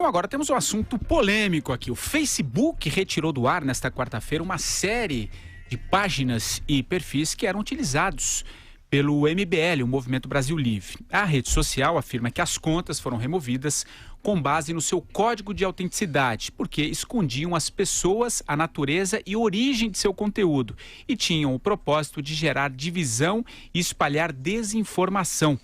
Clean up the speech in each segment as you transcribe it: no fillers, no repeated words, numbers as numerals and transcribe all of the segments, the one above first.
Bom, agora temos um assunto polêmico aqui. O Facebook retirou do ar nesta quarta-feira uma série de páginas e perfis que eram utilizados pelo MBL, o Movimento Brasil Livre. A rede social afirma que as contas foram removidas com base no seu código de autenticidade, porque escondiam as pessoas, a natureza e origem de seu conteúdo e tinham o propósito de gerar divisão e espalhar desinformação.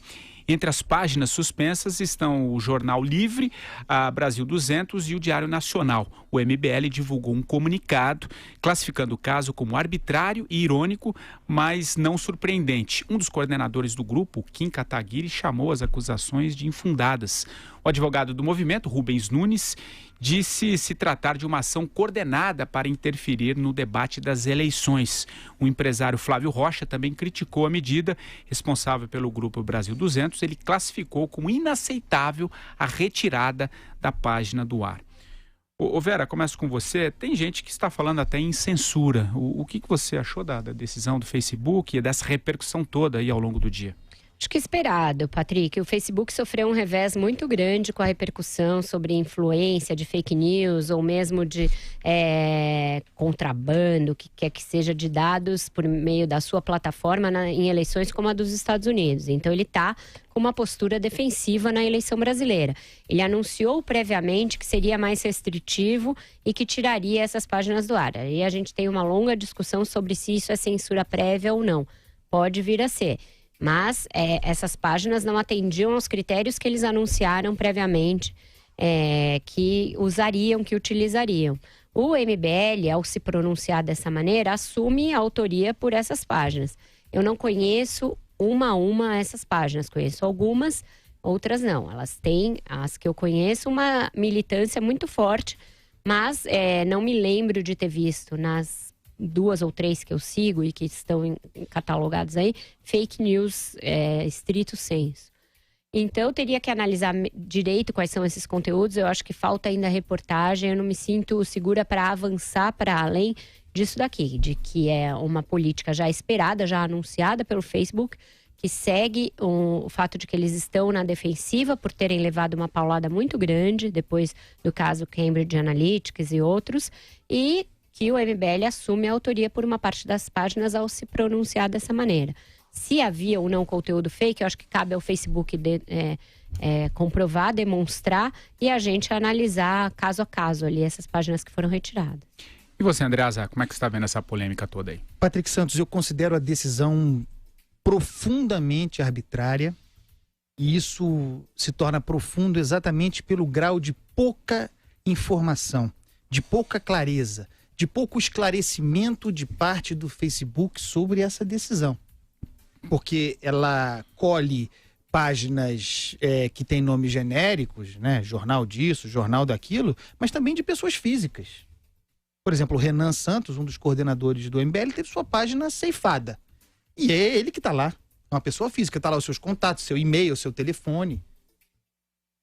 Entre as páginas suspensas estão o Jornal Livre, a Brasil 200 e o Diário Nacional. O MBL divulgou um comunicado classificando o caso como arbitrário e irônico, mas não surpreendente. Um dos coordenadores do grupo, Kim Kataguiri, chamou as acusações de infundadas. O advogado do movimento, Rubens Nunes, disse se tratar de uma ação coordenada para interferir no debate das eleições. O empresário Flávio Rocha também criticou a medida. Responsável pelo grupo Brasil 200, ele classificou como inaceitável a retirada da página do ar. Ô Vera, começo com você. Tem gente que está falando até em censura. O que você achou da decisão do Facebook e dessa repercussão toda aí ao longo do dia? Acho que esperado, Patrick. O Facebook sofreu um revés muito grande com a repercussão sobre influência de fake news ou mesmo de contrabando, que quer que seja, de dados por meio da sua plataforma em eleições como a dos Estados Unidos. Então ele está com uma postura defensiva na eleição brasileira. Ele anunciou previamente que seria mais restritivo e que tiraria essas páginas do ar. Aí a gente tem uma longa discussão sobre se isso é censura prévia ou não. Pode vir a ser. Mas essas páginas não atendiam aos critérios que eles anunciaram previamente, que usariam, que utilizariam. O MBL, ao se pronunciar dessa maneira, assume a autoria por essas páginas. Eu não conheço uma a uma essas páginas, conheço algumas, outras não. Elas têm, as que eu conheço, uma militância muito forte, mas não me lembro de ter visto nas 2 ou 3 que eu sigo e que estão catalogados aí, fake news estrito sensu. Então, eu teria que analisar direito quais são esses conteúdos. Eu acho que falta ainda reportagem. Eu não me sinto segura para avançar para além disso daqui, de que é uma política já esperada, já anunciada pelo Facebook, que segue o fato de que eles estão na defensiva por terem levado uma paulada muito grande depois do caso Cambridge Analytica e outros, e que o MBL assume a autoria por uma parte das páginas ao se pronunciar dessa maneira. Se havia ou não conteúdo fake, eu acho que cabe ao Facebook comprovar, demonstrar e a gente analisar caso a caso ali essas páginas que foram retiradas. E você, Andreasa, como é que você está vendo essa polêmica toda aí? Patrick Santos, eu considero a decisão profundamente arbitrária e isso se torna profundo exatamente pelo grau de pouca informação, de pouca clareza, de pouco esclarecimento de parte do Facebook sobre essa decisão. Porque ela colhe páginas que têm nomes genéricos, né? Jornal disso, jornal daquilo, mas também de pessoas físicas. Por exemplo, o Renan Santos, um dos coordenadores do MBL, teve sua página ceifada. E é ele que está lá. Uma pessoa física, está lá os seus contatos, seu e-mail, seu telefone.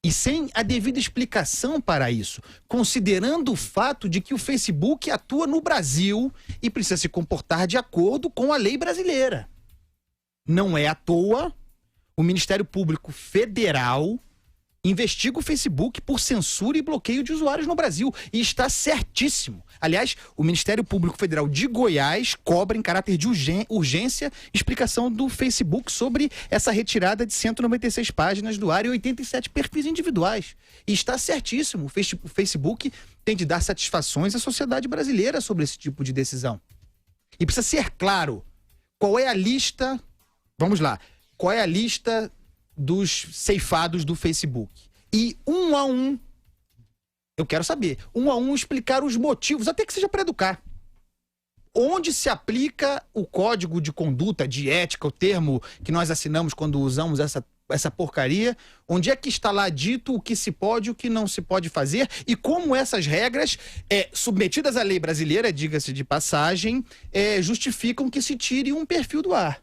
E sem a devida explicação para isso, considerando o fato de que o Facebook atua no Brasil e precisa se comportar de acordo com a lei brasileira. Não é à toa, o Ministério Público Federal investiga o Facebook por censura e bloqueio de usuários no Brasil. E está certíssimo. Aliás, o Ministério Público Federal de Goiás cobra em caráter de urgência explicação do Facebook sobre essa retirada de 196 páginas do ar e 87 perfis individuais. E está certíssimo. O Facebook tem de dar satisfações à sociedade brasileira sobre esse tipo de decisão. E precisa ser claro qual é a lista... Vamos lá. Qual é a lista dos ceifados do Facebook? E um a um, eu quero saber, um a um explicar os motivos, até que seja para educar. Onde se aplica o código de conduta, de ética, o termo que nós assinamos quando usamos essa porcaria? Onde é que está lá dito o que se pode e o que não se pode fazer? E como essas regras, submetidas à lei brasileira, diga-se de passagem, justificam que se tire um perfil do ar?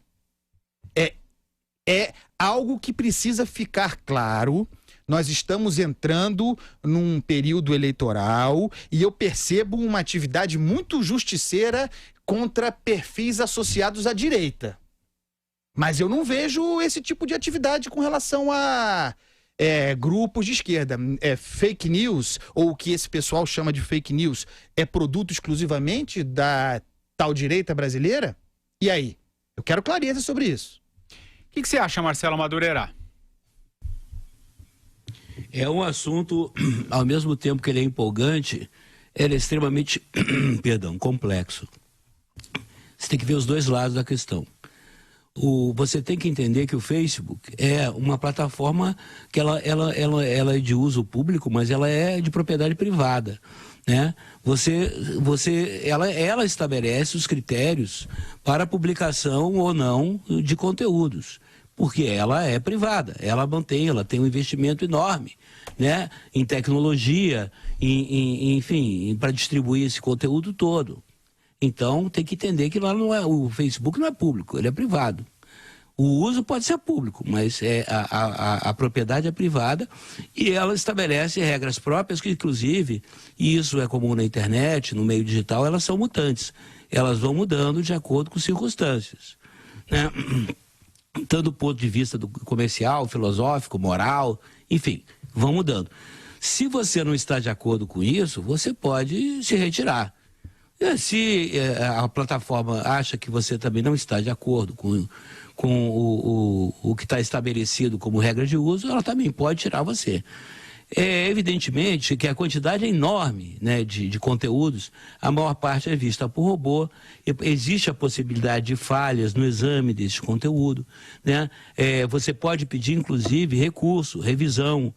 É algo que precisa ficar claro. Nós estamos entrando num período eleitoral e eu percebo uma atividade muito justiceira contra perfis associados à direita. Mas eu não vejo esse tipo de atividade com relação a grupos de esquerda. Fake news, ou o que esse pessoal chama de fake news, é produto exclusivamente da tal direita brasileira? E aí? Eu quero clareza sobre isso. O que você acha, Marcelo Madureira? É um assunto, ao mesmo tempo que ele é empolgante, ele é extremamente, complexo. Você tem que ver os dois lados da questão. Você tem que entender que o Facebook é uma plataforma que ela é de uso público, mas ela é de propriedade privada, né? Ela estabelece os critérios para publicação ou não de conteúdos, porque ela é privada, ela tem um investimento enorme, né, em tecnologia, enfim, para distribuir esse conteúdo todo. Então, tem que entender que lá o Facebook não é público, ele é privado. O uso pode ser público, mas a propriedade é privada e ela estabelece regras próprias que, inclusive, e isso é comum na internet, no meio digital, elas são mutantes. Elas vão mudando de acordo com circunstâncias, né? Tanto do ponto de vista comercial, filosófico, moral, enfim, vão mudando. Se você não está de acordo com isso, você pode se retirar. Se a plataforma acha que você também não está de acordo com o que está estabelecido como regra de uso, ela também pode tirar você. Evidentemente que a quantidade é enorme, né, de conteúdos, a maior parte é vista por robô, existe a possibilidade de falhas no exame desse conteúdo, né? Você pode pedir, inclusive, recurso, revisão,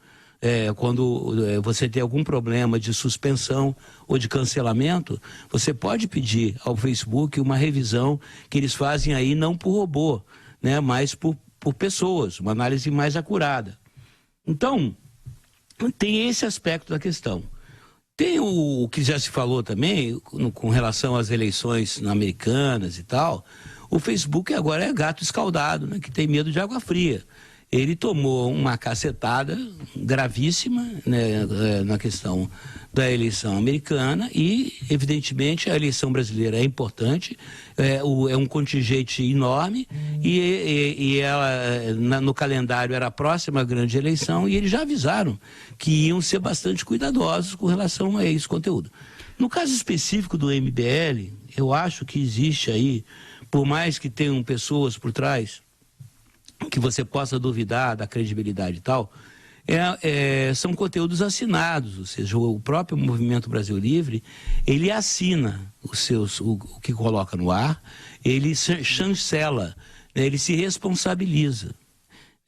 quando você tem algum problema de suspensão ou de cancelamento, você pode pedir ao Facebook uma revisão que eles fazem aí não por robô, né, mas por pessoas, uma análise mais acurada. Então, tem esse aspecto da questão. Tem o que já se falou também, com relação às eleições americanas e tal, o Facebook agora é gato escaldado, né, que tem medo de água fria. Ele tomou uma cacetada gravíssima, né, na questão da eleição americana e, evidentemente, a eleição brasileira é importante, é um contingente enorme e ela, no calendário era a próxima grande eleição e eles já avisaram que iam ser bastante cuidadosos com relação a esse conteúdo. No caso específico do MBL, eu acho que existe aí, por mais que tenham pessoas por trás que você possa duvidar da credibilidade e tal, são conteúdos assinados, ou seja, o próprio Movimento Brasil Livre, ele assina o que coloca no ar, ele chancela, né, ele se responsabiliza.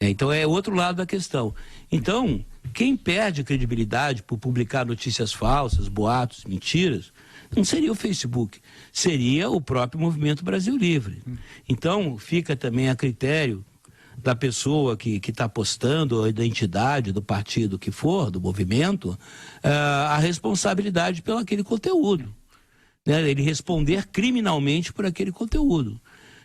Então é outro lado da questão. Então, quem perde credibilidade por publicar notícias falsas, boatos, mentiras, não seria o Facebook, seria o próprio Movimento Brasil Livre. Então, fica também a critério da pessoa que está postando, a identidade do partido que for, do movimento, a responsabilidade pelo aquele conteúdo, né? Ele responder criminalmente por aquele conteúdo,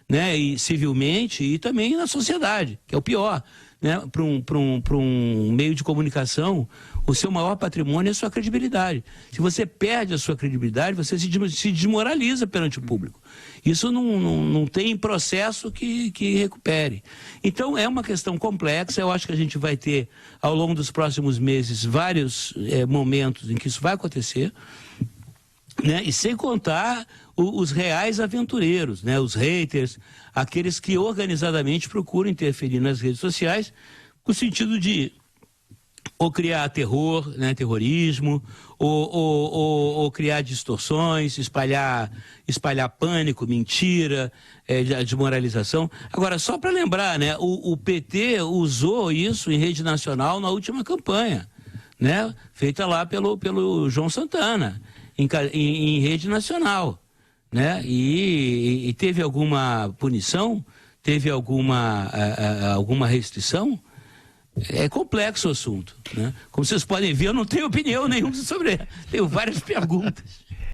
né? E civilmente e também na sociedade, que é o pior, né? Para um meio de comunicação, o seu maior patrimônio é a sua credibilidade. Se você perde a sua credibilidade, você se desmoraliza perante o público. Isso não tem processo que recupere. Então, é uma questão complexa. Eu acho que a gente vai ter, ao longo dos próximos meses, vários momentos em que isso vai acontecer, né? E sem contar os reais aventureiros, né? Os haters, aqueles que organizadamente procuram interferir nas redes sociais, com o sentido de ou criar terror, né, terrorismo, ou criar distorções, espalhar pânico, mentira, desmoralização. Agora, só para lembrar, né, o PT usou isso em rede nacional na última campanha, né, feita lá pelo João Santana, em rede nacional, né, e teve alguma punição, teve alguma restrição? É complexo o assunto, né? Como vocês podem ver, eu não tenho opinião nenhuma sobre ele. Tenho várias perguntas.